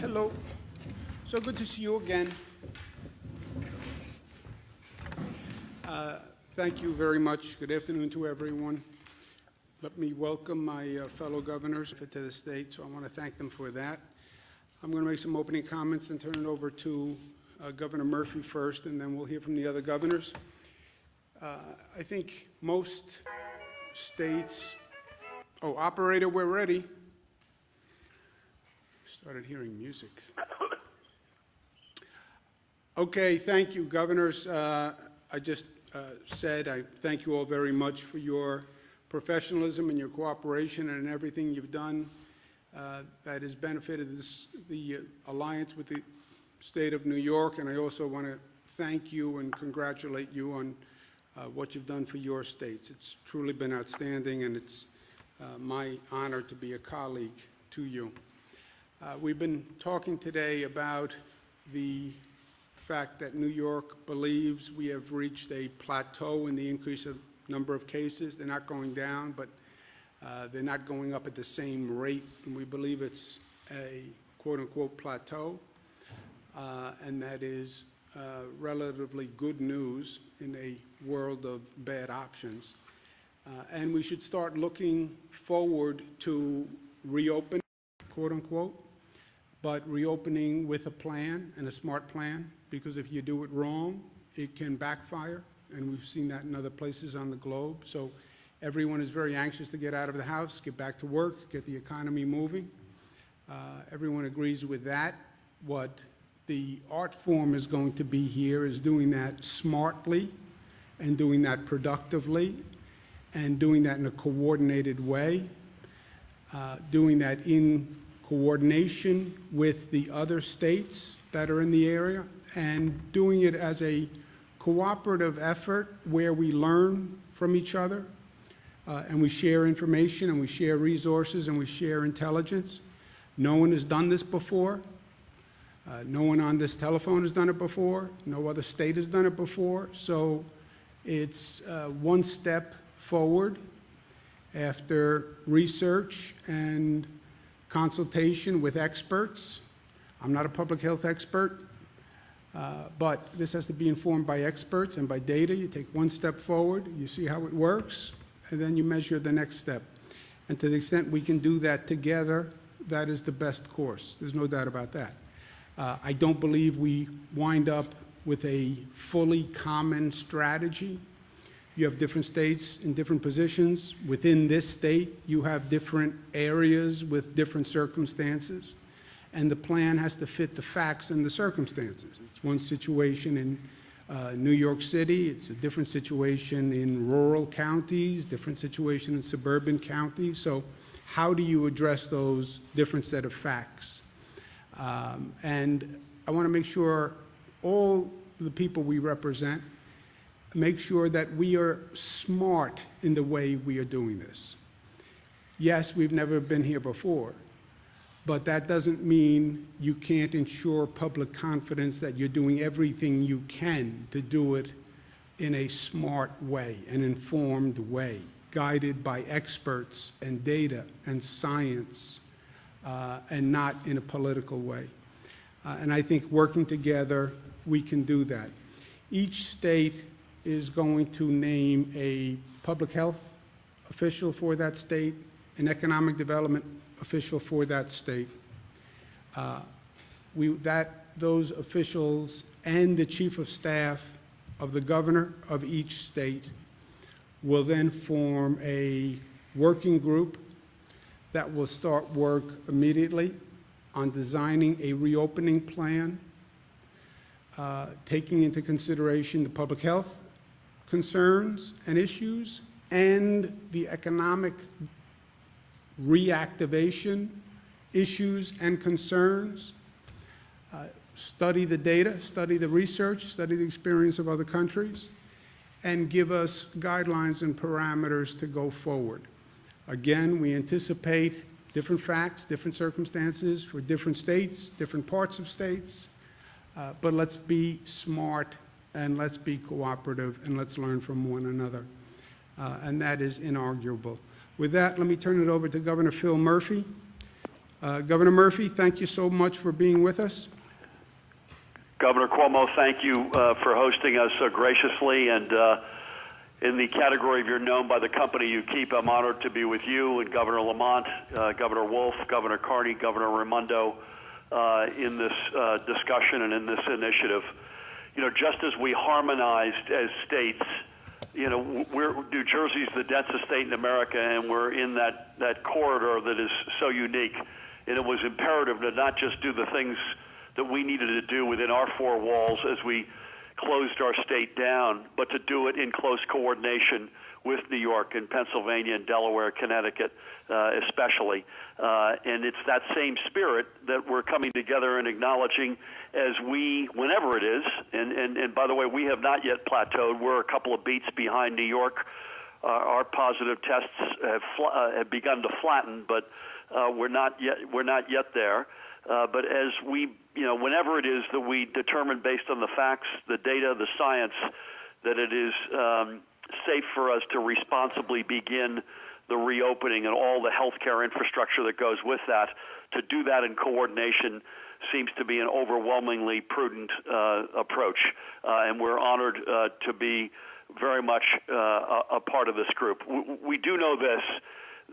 Hello. So good to see you again. Thank you very much. Good afternoon to everyone. Let me welcome my fellow governors to the state, so I want to thank them for that. I'm going to make some opening comments and turn it over to Governor Murphy first, and then we'll hear from the other governors. I think most states, operator, we're ready. Started hearing music. Okay, thank you, governors. I just said I thank you all very much for your professionalism and your cooperation and everything you've done that has benefited the alliance with the state of New York. And I also want to thank you and congratulate you on what you've done for your states. It's truly been outstanding, and it's my honor to be a colleague to you. We've been talking today about the fact that New York believes we have reached a plateau in the increase of number of cases. They're not going down, but they're not going up at the same rate, and we believe it's a quote-unquote plateau, and that is relatively good news in a world of bad options. And we should start looking forward to reopen, quote-unquote, but reopening with a plan and a smart plan, because if you do it wrong, it can backfire, and we've seen that in other places on the globe. So everyone is very anxious to get out of the house, get back to work, get the economy moving. Everyone agrees with that. What the art form is going to be here is doing that smartly and doing that productively and doing that in a coordinated way, doing that in coordination with the other states that are in the area, and doing it as a cooperative effort where we learn from each other and we share information and we share resources and we share intelligence. No one has done this before. No one on this telephone has done it before. No other state has done it before. So it's one step forward after research and consultation with experts. I'm not a public health expert, but this has to be informed by experts and by data. You take one step forward, you see how it works, and then you measure the next step. And to the extent we can do that together, that is the best course. There's no doubt about that. I don't believe we wind up with a fully common strategy. You have different states in different positions. Within this state, you have different areas with different circumstances, and the plan has to fit the facts and the circumstances. It's one situation in New York City, it's a different situation in rural counties, different situation in suburban counties. So how do you address those different set of facts? And I want to make sure all the people we represent make sure that we are smart in the way we are doing this. Yes, we've never been here before, but that doesn't mean you can't ensure public confidence that you're doing everything you can to do it in a smart way, an informed way, guided by experts and data and science, and not in a political way. And I think working together, we can do that. Each state is going to name a public health official for that state, an economic development official for that state. Those officials and the chief of staff of the governor of each state will then form a working group that will start work immediately on designing a reopening plan, taking into consideration the public health concerns and issues and the economic reactivation issues and concerns. Study the data, study the research, study the experience of other countries, and give us guidelines and parameters to go forward. Again, we anticipate different facts, different circumstances for different states, different parts of states, but let's be smart and let's be cooperative and let's learn from one another. And that is inarguable. With that, let me turn it over to Governor Phil Murphy. Governor Murphy, thank you so much for being with us. Governor Cuomo, thank you for hosting us so graciously. And in the category of you're known by the company you keep, I'm honored to be with you and Governor Lamont, Governor Wolf, Governor Carney, Governor Raimondo in this discussion and in this initiative. You know, just as we harmonized as states, you know, New Jersey's the densest state in America, and we're in that corridor that is so unique. And it was imperative to not just do the things that we needed to do within our four walls as we closed our state down, but to do it in close coordination with New York and Pennsylvania and Delaware, Connecticut especially. And it's that same spirit that we're coming together and acknowledging as we, whenever it is, and by the way, we have not yet plateaued. We're a couple of beats behind New York. Our positive tests have begun to flatten, but we're not yet there. But as we, you know, whenever it is that we determine based on the facts, the data, the science, that it is safe for us to responsibly begin the reopening and all the healthcare infrastructure that goes with that, to do that in coordination seems to be an overwhelmingly prudent approach. And we're honored to be very much a part of this group. We do know this,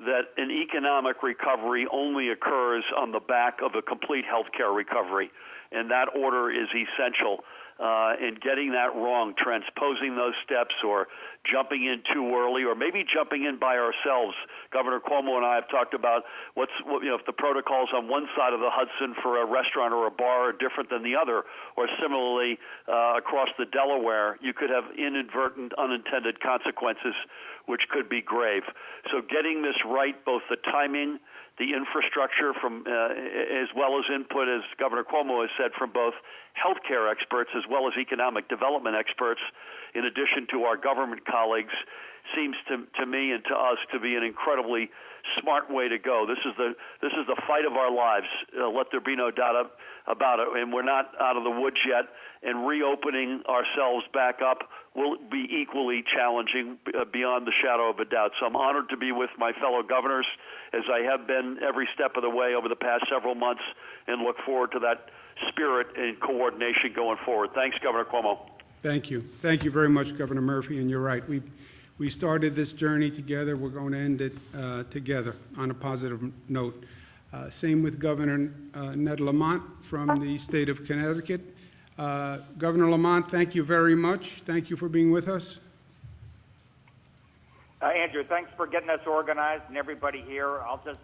that an economic recovery only occurs on the back of a complete healthcare recovery, and that order is essential. And getting that wrong, transposing those steps or jumping in too early, or maybe jumping in by ourselves. Governor Cuomo and I have talked about if the protocols on one side of the Hudson for a restaurant or a bar are different than the other, or similarly across the Delaware, you could have inadvertent, unintended consequences which could be grave. So getting this right, both the timing, the infrastructure, from as well as input, as Governor Cuomo has said, from both healthcare experts as well as economic development experts, in addition to our government colleagues, seems to me and to us to be an incredibly smart way to go. This is the fight of our lives. Let there be no doubt about it. And we're not out of the woods yet. And reopening ourselves back up will be equally challenging beyond the shadow of a doubt. So I'm honored to be with my fellow governors, as I have been every step of the way over the past several months, and look forward to that spirit and coordination going forward. Thanks, Governor Cuomo. Thank you. Thank you very much, Governor Murphy, and you're right. We started this journey together. We're going to end it together on a positive note. Same with Governor Ned Lamont from the state of Connecticut. Governor Lamont, thank you very much. Thank you for being with us. Andrew, thanks for getting us organized and everybody here. I'll just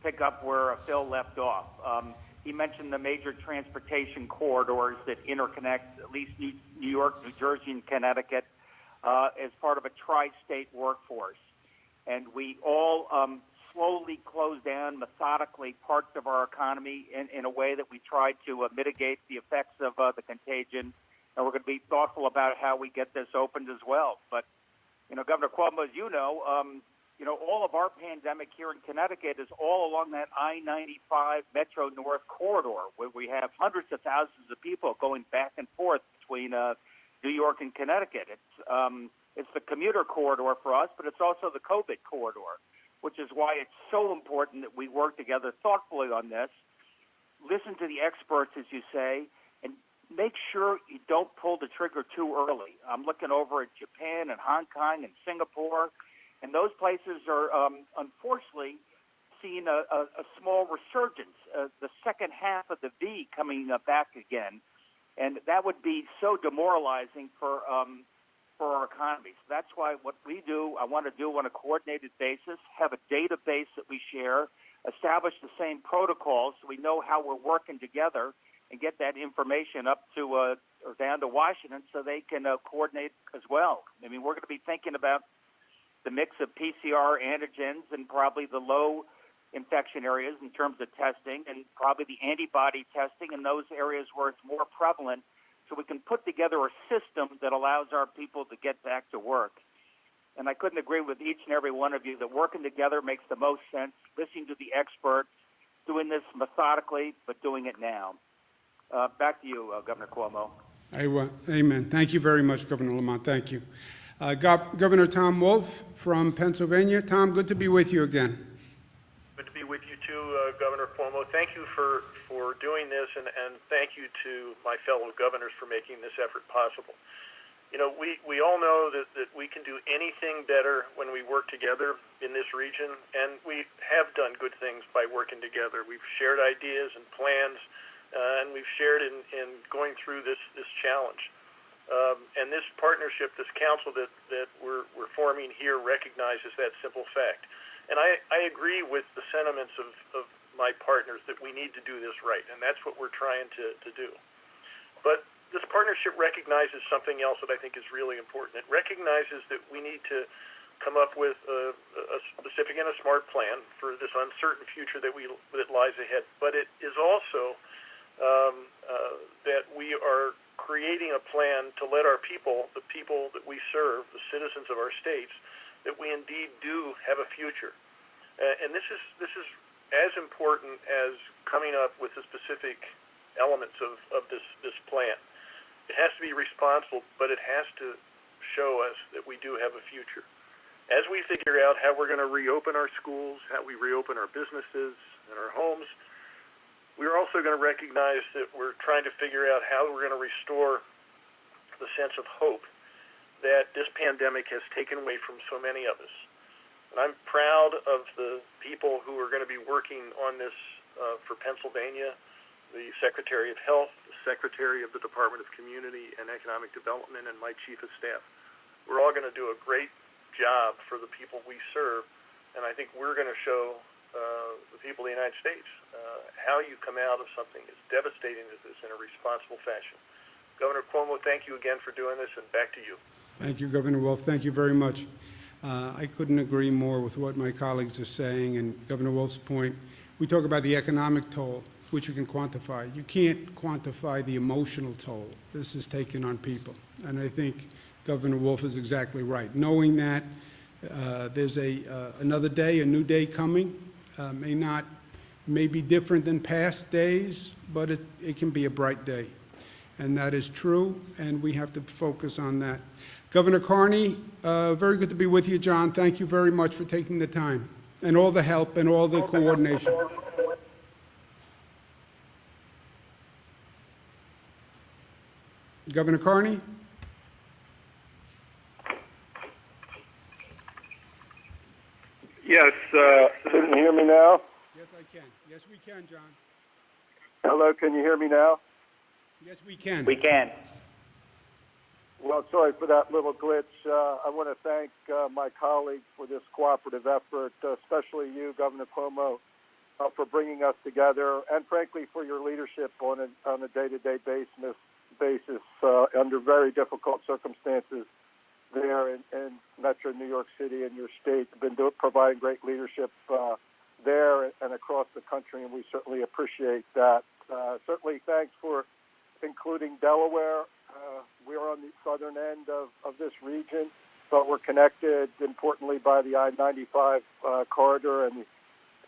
pick up where Phil left off. He mentioned the major transportation corridors that interconnect at least New York, New Jersey, and Connecticut as part of a tri-state workforce. And we all slowly closed down methodically parts of our economy in a way that we tried to mitigate the effects of the contagion. And we're going to be thoughtful about how we get this opened as well. But, you know, Governor Cuomo, as you know, all of our pandemic here in Connecticut is all along that I-95 Metro North corridor, where we have hundreds of thousands of people going back and forth between New York and Connecticut. It's the commuter corridor for us, but it's also the COVID corridor, which is why it's so important that we work together thoughtfully on this. Listen to the experts, as you say, and make sure you don't pull the trigger too early. I'm looking over at Japan and Hong Kong and Singapore, and those places are unfortunately seeing a small resurgence, the second half of the V coming back again. And that would be so demoralizing for our economy. So that's why what we do, I want to do on a coordinated basis, have a database that we share, establish the same protocols so we know how we're working together, and get that information up to or down to Washington so they can coordinate as well. I mean, we're going to be thinking about the mix of PCR antigens and probably the low infection areas in terms of testing, and probably the antibody testing in those areas where it's more prevalent, so we can put together a system that allows our people to get back to work. And I couldn't agree with each and every one of you that working together makes the most sense, listening to the experts, doing this methodically, but doing it now. Back to you, Governor Cuomo. Amen. Thank you very much, Governor Lamont. Thank you. Governor Tom Wolf from Pennsylvania. Tom, good to be with you again. Good to be with you to Governor Cuomo. Thank you for doing this, and thank you to my fellow governors for making this effort possible. You know, we all know that we can do anything better when we work together in this region, and we have done good things by working together. We've shared ideas and plans, and we've shared in going through this challenge. And this partnership, this council that we're forming here recognizes that simple fact. And I agree with the sentiments of my partners that we need to do this right, and that's what we're trying to do. But this partnership recognizes something else that I think is really important. It recognizes that we need to come up with a specific and a smart plan for this uncertain future that lies ahead. But it is also that we are creating a plan to let our people, the people that we serve, the citizens of our states, that we indeed do have a future. And this is as important as coming up with the specific elements of this plan. It has to be responsible, but it has to show us that we do have a future. As we figure out how we're going to reopen our schools, how we reopen our businesses and our homes, we're also going to recognize that we're trying to figure out how we're going to restore the sense of hope that this pandemic has taken away from so many of us. And I'm proud of the people who are going to be working on this for Pennsylvania, the Secretary of Health, the Secretary of the Department of Community and Economic Development, and my Chief of Staff. We're all going to do a great job for the people we serve, and I think we're going to show the people of the United States how you come out of something as devastating as this in a responsible fashion. Governor Cuomo, thank you again for doing this, and back to you. Thank you, Governor Wolf. Thank you very much. I couldn't agree more with what my colleagues are saying, and Governor Wolf's point. We talk about the economic toll, which you can quantify. You can't quantify the emotional toll this is taking on people. And I think Governor Wolf is exactly right. Knowing that there's another day, a new day coming, may be different than past days, but it can be a bright day. And that is true, and we have to focus on that. Governor Carney, very good to be with you, John. Thank you very much for taking the time and all the help and all the coordination. Governor Carney? Yes, can you hear me now? Yes, I can. Yes, we can, John. Hello, can you hear me now? Yes, we can. We can. Well, sorry for that little glitch. I want to thank my colleagues for this cooperative effort, especially you, Governor Cuomo, for bringing us together, and frankly for your leadership on a day-to-day basis under very difficult circumstances there in Metro New York City and your state. You've been providing great leadership there and across the country, and we certainly appreciate that. Certainly thanks for including Delaware. We are on the southern end of this region, but we're connected, importantly, by the I-95 corridor and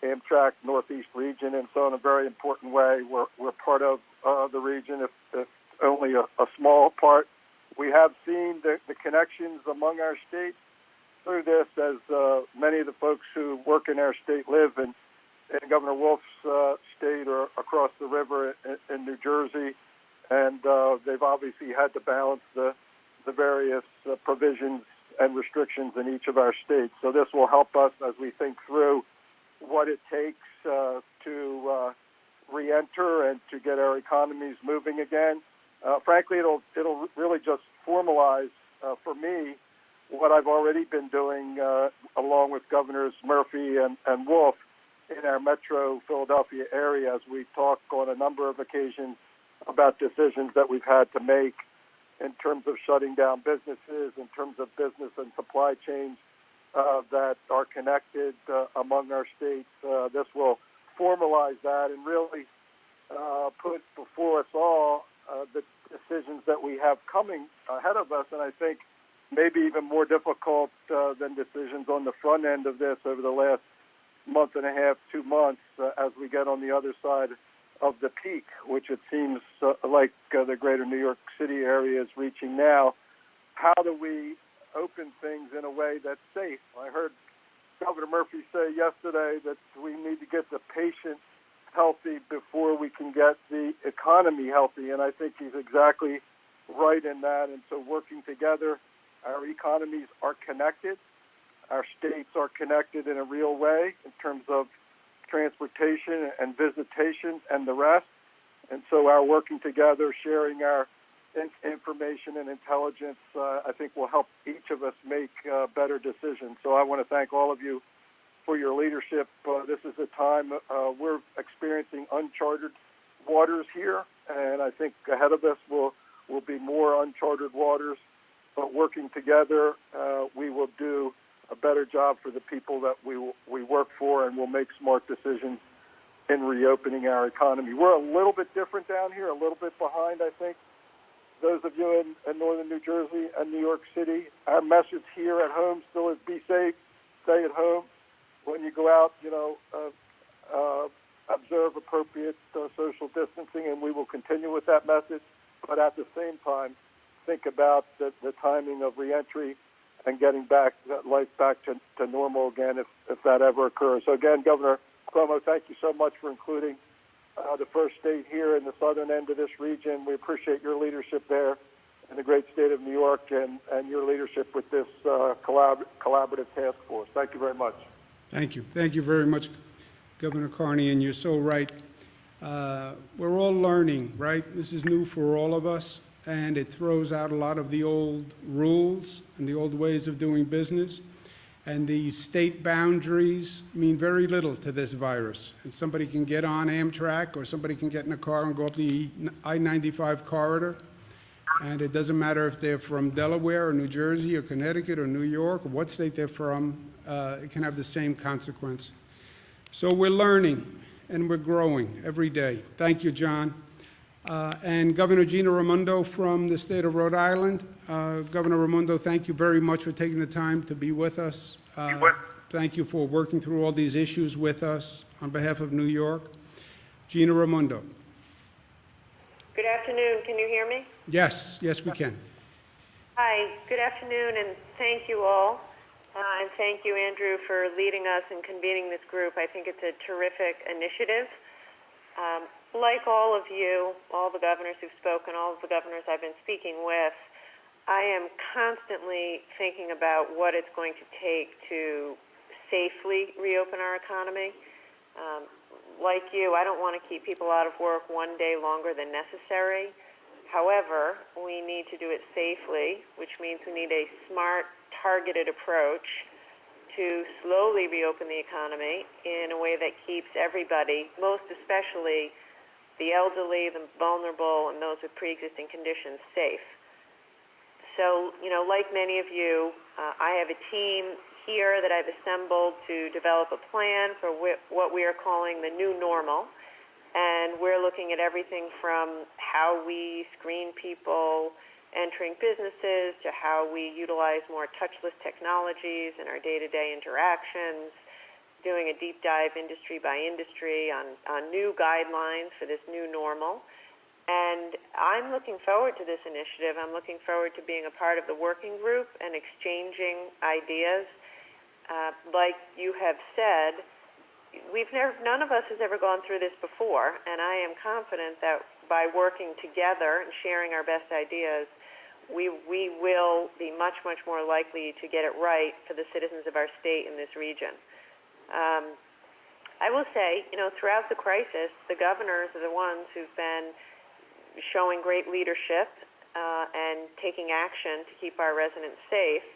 the Amtrak Northeast region, and so in a very important way, we're part of the region, if only a small part. We have seen the connections among our states through this, as many of the folks who work in our state live in Governor Wolf's state or across the river in New Jersey, and they've obviously had to balance the various provisions and restrictions in each of our states. So this will help us as we think through what it takes to re-enter and to get our economies moving again. Frankly, it'll really just formalize for me what I've already been doing along with Governors Murphy and Wolf in our Metro Philadelphia area, as we talk on a number of occasions about decisions that we've had to make in terms of shutting down businesses, in terms of business and supply chains that are connected among our states. This will formalize that and really put before us all the decisions that we have coming ahead of us, and I think maybe even more difficult than decisions on the front end of this over the last month and a half, 2 months, as we get on the other side of the peak, which it seems like the greater New York City area is reaching now. How do we open things in a way that's safe? I heard Governor Murphy say yesterday that we need to get the patient healthy before we can get the economy healthy, and I think he's exactly right in that. And so working together, our economies are connected. Our states are connected in a real way in terms of transportation and visitation and the rest. And so our working together, sharing our information and intelligence, I think will help each of us make better decisions. So I want to thank all of you for your leadership. This is a time we're experiencing uncharted waters here, and I think ahead of us will be more uncharted waters. But working together, we will do a better job for the people that we work for, and we'll make smart decisions in reopening our economy. We're a little bit different down here, a little bit behind, I think. Those of you in northern New Jersey and New York City, our message here at home still is be safe, stay at home. When you go out, observe appropriate social distancing, and we will continue with that message. But at the same time, think about the timing of reentry and getting life back to normal again if that ever occurs. So again, Governor Cuomo, thank you so much for including the first state here in the southern end of this region. We appreciate your leadership there in the great state of New York and your leadership with this collaborative task force. Thank you very much. Thank you. Thank you very much, Governor Carney, and you're so right. We're all learning, right? This is new for all of us, and it throws out a lot of the old rules and the old ways of doing business. And the state boundaries mean very little to this virus. And somebody can get on Amtrak, or somebody can get in a car and go up the I-95 corridor. And it doesn't matter if they're from Delaware or New Jersey or Connecticut or New York or what state they're from, it can have the same consequence. So we're learning and we're growing every day. Thank you, John. And Governor Gina Raimondo from the state of Rhode Island. Governor Raimondo, thank you very much for taking the time to be with us. Thank you for working through all these issues with us on behalf of New York. Gina Raimondo. Good afternoon. Can you hear me? Yes, yes, we can. Hi. Good afternoon, and thank you all. And thank you, Andrew, for leading us and convening this group. I think it's a terrific initiative. Like all of you, all the governors who've spoken, all of the governors I've been speaking with, I am constantly thinking about what it's going to take to safely reopen our economy. Like you, I don't want to keep people out of work one day longer than necessary. However, we need to do it safely, which means we need a smart, targeted approach to slowly reopen the economy in a way that keeps everybody, most especially the elderly, the vulnerable, and those with pre-existing conditions, safe. So, like many of you, I have a team here that I've assembled to develop a plan for what we are calling the new normal. And we're looking at everything from how we screen people entering businesses to how we utilize more touchless technologies in our day-to-day interactions, doing a deep dive industry by industry on new guidelines for this new normal. And I'm looking forward to this initiative. I'm looking forward to being a part of the working group and exchanging ideas. Like you have said, none of us has ever gone through this before, and I am confident that by working together and sharing our best ideas, we will be much, much more likely to get it right for the citizens of our state and this region. I will say, throughout the crisis, the governors are the ones who've been showing great leadership and taking action to keep our residents safe.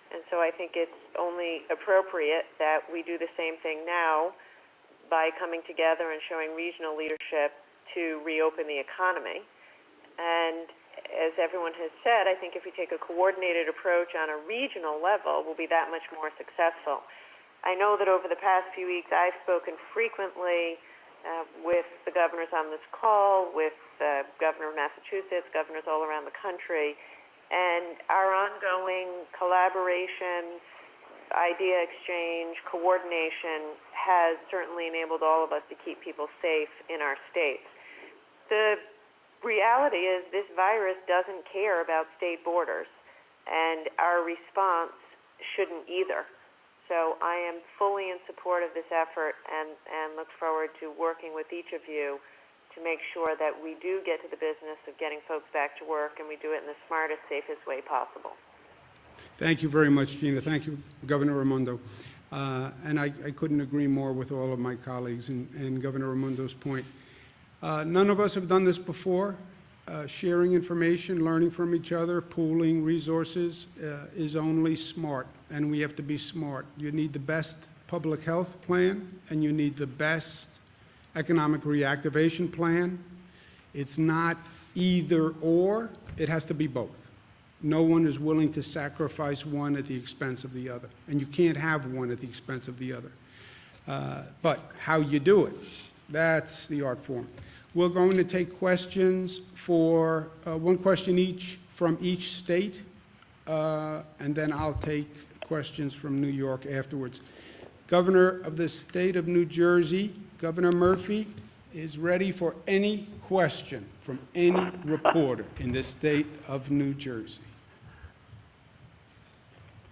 And so I think it's only appropriate that we do the same thing now by coming together and showing regional leadership to reopen the economy. And as everyone has said, I think if we take a coordinated approach on a regional level, we'll be that much more successful. I know that over the past few weeks, I've spoken frequently with the governors on this call, with the governor of Massachusetts, governors all around the country, and our ongoing collaboration, idea exchange, coordination has certainly enabled all of us to keep people safe in our states. The reality is this virus doesn't care about state borders, and our response shouldn't either. So I am fully in support of this effort and look forward to working with each of you to make sure that we do get to the business of getting folks back to work, and we do it in the smartest, safest way possible. Thank you very much, Gina. Thank you, Governor Raimondo. And I couldn't agree more with all of my colleagues and Governor Raimondo's point. None of us have done this before. Sharing information, learning from each other, pooling resources is only smart, and we have to be smart. You need the best public health plan, and you need the best economic reactivation plan. It's not either or, it has to be both. No one is willing to sacrifice one at the expense of the other, and you can't have one at the expense of the other. But how you do it, that's the art form. We're going to take questions for one question each from each state, and then I'll take questions from New York afterwards. Governor of the state of New Jersey, Governor Murphy, is ready for any question from any reporter in the state of New Jersey.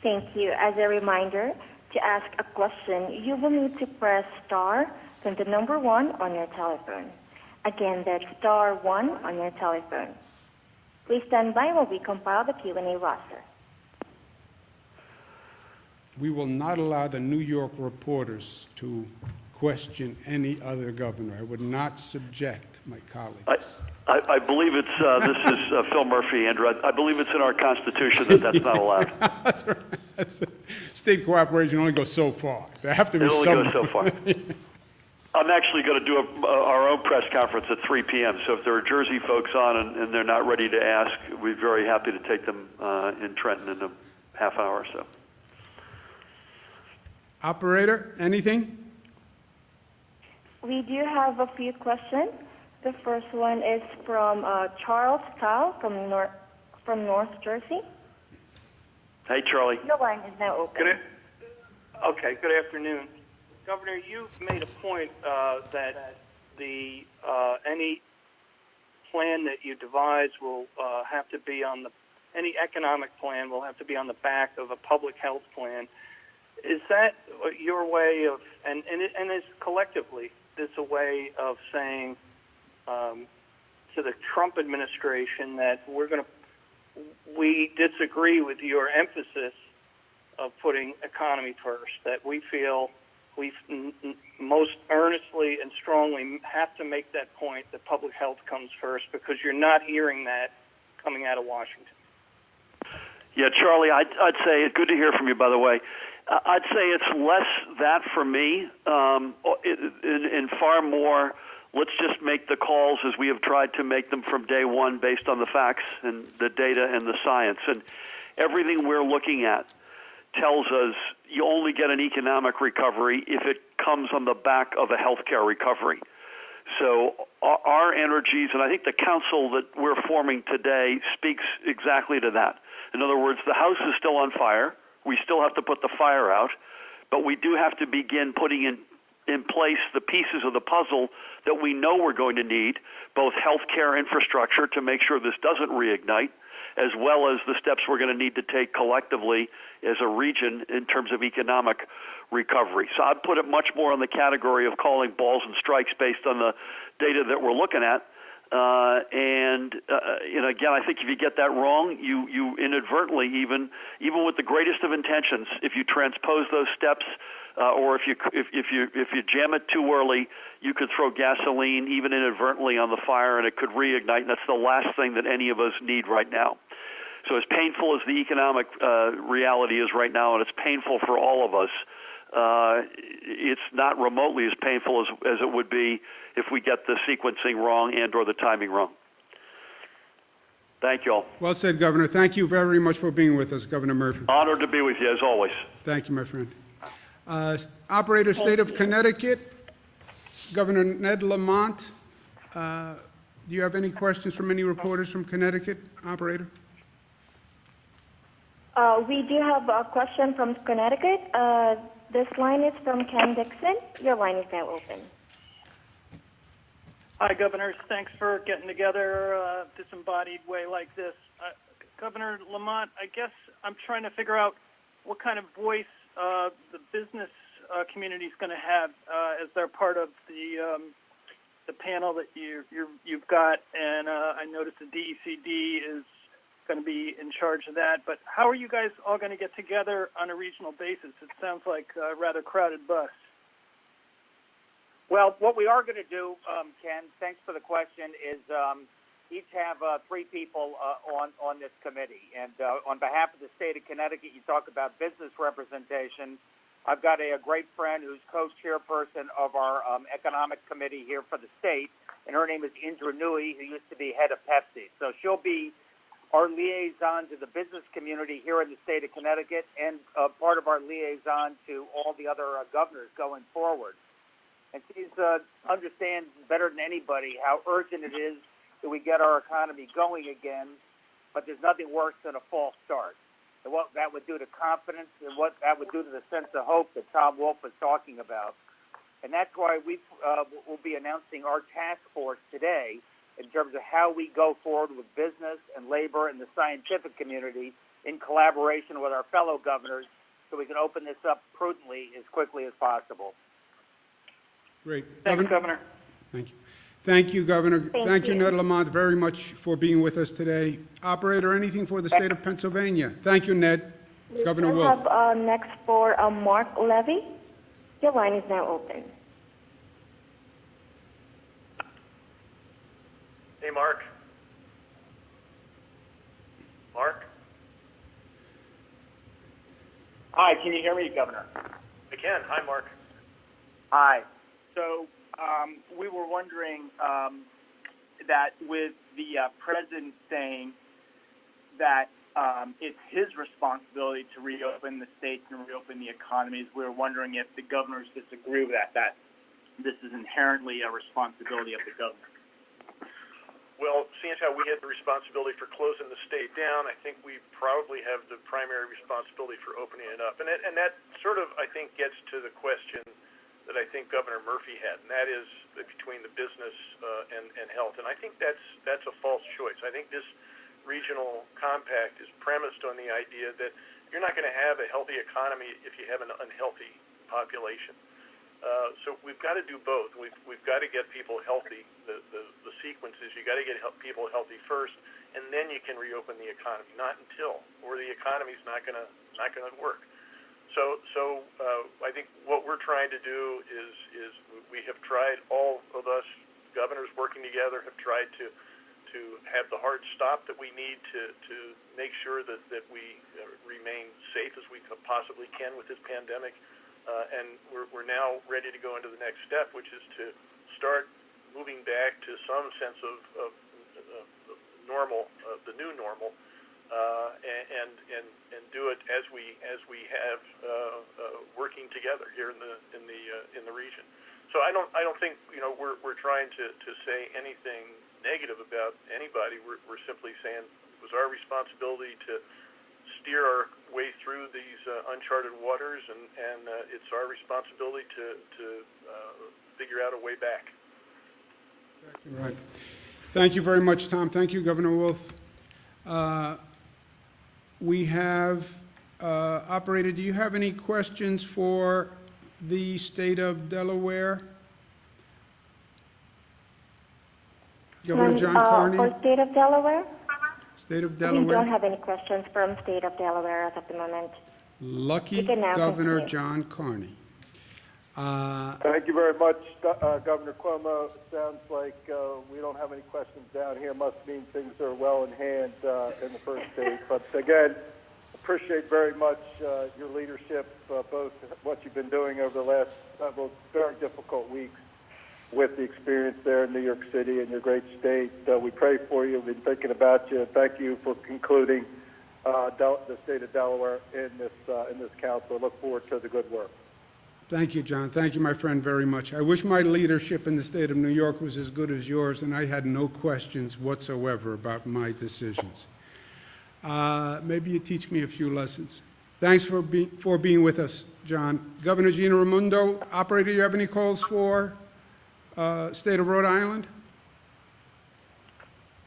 Thank you. As a reminder, to ask a question, you will need to press star, then the number 1 on your telephone. Again, that's star 1 on your telephone. Please stand by while we compile the Q&A roster. We will not allow the New York reporters to question any other governor. I would not subject my colleagues. I believe it's, this is Phil Murphy, Andrew. I believe it's in our Constitution that that's not allowed. That's right. State cooperation only goes so far. There have to be It only some. goes so far. I'm actually going to do our own press conference at 3 p.m., so if there are Jersey folks on and they're not ready to ask, we'd be very happy to take them in Trenton in a half hour or so. Operator, anything? We do have a few questions. The first one is from Charles Kyle from North Jersey. Hey, Charlie. Your line is now open. Good afternoon. Governor, you've made a point that the any plan that you devise will have to be on any economic plan will have to be on the back of a public health plan. Is that your way of, and is collectively this a way of saying to the Trump administration that we disagree with your emphasis of putting economy first, that we feel we most earnestly and strongly have to make that point that public health comes first, because you're not hearing that coming out of Washington? Yeah, Charlie, I'd say it's good to hear from you, by the way. I'd say it's less that for me and far more, let's just make the calls as we have tried to make them from day one based on the facts and the data and the science. And everything we're looking at tells us you only get an economic recovery if it comes on the back of a healthcare recovery. So our energies, and I think the council that we're forming today speaks exactly to that. In other words, the house is still on fire. We still have to put the fire out, but we do have to begin putting in place the pieces of the puzzle that we know we're going to need, both healthcare infrastructure to make sure this doesn't reignite, as well as the steps we're going to need to take collectively as a region in terms of economic recovery. So I'd put it much more in the category of calling balls and strikes based on the data that we're looking at. Again, I think if you get that wrong, you inadvertently, even with the greatest of intentions, if you transpose those steps, or if you jam it too early, you could throw gasoline, even inadvertently, on the fire, and it could reignite. And that's the last thing that any of us need right now. So as painful as the economic reality is right now, and it's painful for all of us, it's not remotely as painful as it would be if we get the sequencing wrong and or the timing wrong. Thank you all. Well said, Governor. Thank you very much for being with us, Governor Murphy. Honored to be with you, as always. Thank you, my friend. Operator, State of Connecticut, Governor Ned Lamont. Do you have any questions from any reporters from Connecticut, Operator? We do have a question from Connecticut. This line is from Ken Dixon. Your line is now open. Hi, Governors. Thanks for getting together a disembodied way like this. Governor Lamont, I guess I'm trying to figure out what kind of voice the business community is going to have as they're part of the panel that you've got, and I noticed the DECD is going to be in charge of that. But how are you guys all going to get together on a regional basis? It sounds like a rather crowded bus. Well, what we are going to do, Ken, thanks for the question, is each have 3 people on this committee. And on behalf of the state of Connecticut, you talk about business representation. I've got a great friend who's co-chairperson of our economic committee here for the state, and her name is Indra Nui, who used to be head of Pepsi. So she'll be our liaison to the business community here in the state of Connecticut and part of our liaison to all the other governors going forward. And she understands better than anybody how urgent it is that we get our economy going again, but there's nothing worse than a false start. And what that would do to confidence and what that would do to the sense of hope that Tom Wolf was talking about. And that's why we will be announcing our task force today in terms of how we go forward with business and labor and the scientific community in collaboration with our fellow governors so we can open this up prudently as quickly as possible. Great. Thanks, Governor. Thank you. Thank you, Governor. Thank you, you. Ned Lamont, very much for being with us today. Operator, anything for the state of Pennsylvania? Thank you, Ned. Governor We Wolf. have next for Mark Levy. Your line is now open. Hey, Mark. Mark? Hi, can you hear me, Governor? I can. Hi, Mark. Hi. So we were wondering that with the president saying that it's his responsibility to reopen the states and reopen the economies, we were wondering if the governors disagree with that this is inherently a responsibility of the governor. Well, seeing as how we had the responsibility for closing the state down, I think we probably have the primary responsibility for opening it up. And that sort of, I think, gets to the question that I think Governor Murphy had, and that is between the business and health. And I think that's a false choice. I think this regional compact is premised on the idea that you're not going to have a healthy economy if you have an unhealthy population. So we've got to do both. We've got to get people healthy. The sequence is you got to get people healthy first, and then you can reopen the economy. Not until, or the economy's not going to work. So I think what we're trying to do is we have tried, all of us governors working together have tried to have the hard stop that we need to make sure that we remain safe as we possibly can with this pandemic. And we're now ready to go into the next step, which is to start moving back to some sense of normal, the new normal, and do it as we have working together here in the region. So I don't think we're trying to say anything negative about anybody. We're simply saying it was our responsibility to steer our way through these uncharted waters, and it's our responsibility to figure out a way back. Right. Thank you very much, Tom. Thank you, Governor Wolf. We have, operator, do you have any questions for the state of Delaware? Governor John Carney? For state of Delaware? State of We Delaware? don't have any questions from state of Delaware as of the moment. Lucky You can now Governor continue. John Carney. Thank you very much, Governor Cuomo. It sounds like we don't have any questions down here. Must mean things are well in hand in the first state. But again, appreciate very much your leadership, both what you've been doing over the last several very difficult weeks with the experience there in New York City and your great state. We pray for you. We've been thinking about you. Thank you for concluding the state of Delaware in this council. Look forward to the good work. Thank you, John. Thank you, my friend, very much. I wish my leadership in the state of New York was as good as yours, and I had no questions whatsoever about my decisions. Maybe you teach me a few lessons. Thanks for being with us, John. Governor Gina Raimondo, operator, you have any calls for state of Rhode Island?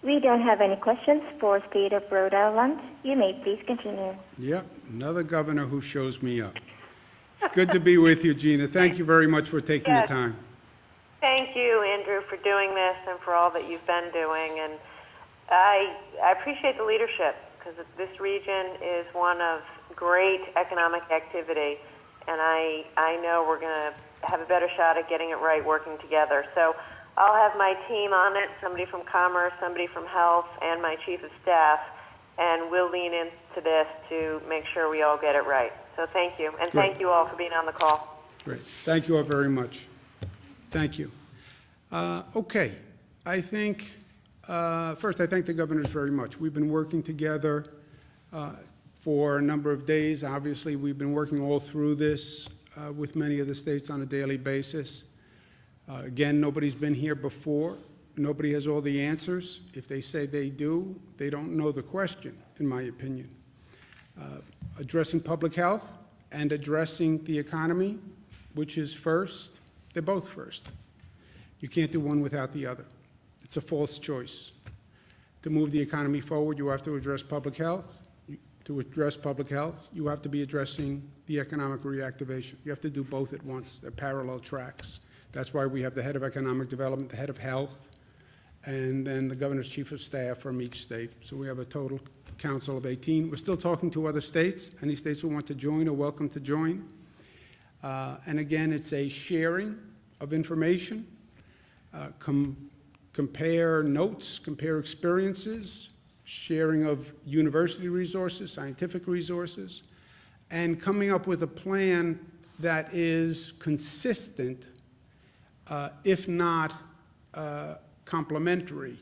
We don't have any questions for state of Rhode Island. You may please continue. Yep, another governor who shows me up. Good to be with you, Gina. Thank you very much for taking the Yes. time. Thank you, Andrew, for doing this and for all that you've been doing. And I appreciate the leadership because this region is one of great economic activity, and I know we're going to have a better shot at getting it right working together. So I'll have my team on it, somebody from Commerce, somebody from Health, and my Chief of Staff, and we'll lean into this to make sure we all get it right. So thank you, and thank you all for being on the call. Great. Thank you all very much. Thank you. Okay. I think, first, I thank the governors very much. We've been working together for a number of days. Obviously, we've been working all through this with many of the states on a daily basis. Again, nobody's been here before. Nobody has all the answers. If they say they do, they don't know the question, in my opinion. Addressing public health and addressing the economy, which is first, they're both first. You can't do one without the other. It's a false choice. To move the economy forward, you have to address public health. To address public health, you have to be addressing the economic reactivation. You have to do both at once. They're parallel tracks. That's why we have the head of economic development, the head of health, and then the governor's chief of staff from each state. So we have a total council of 18. We're still talking to other states. Any states who want to join are welcome to join. And again, it's a sharing of information, compare notes, compare experiences, sharing of university resources, scientific resources, and coming up with a plan that is consistent, if not complementary,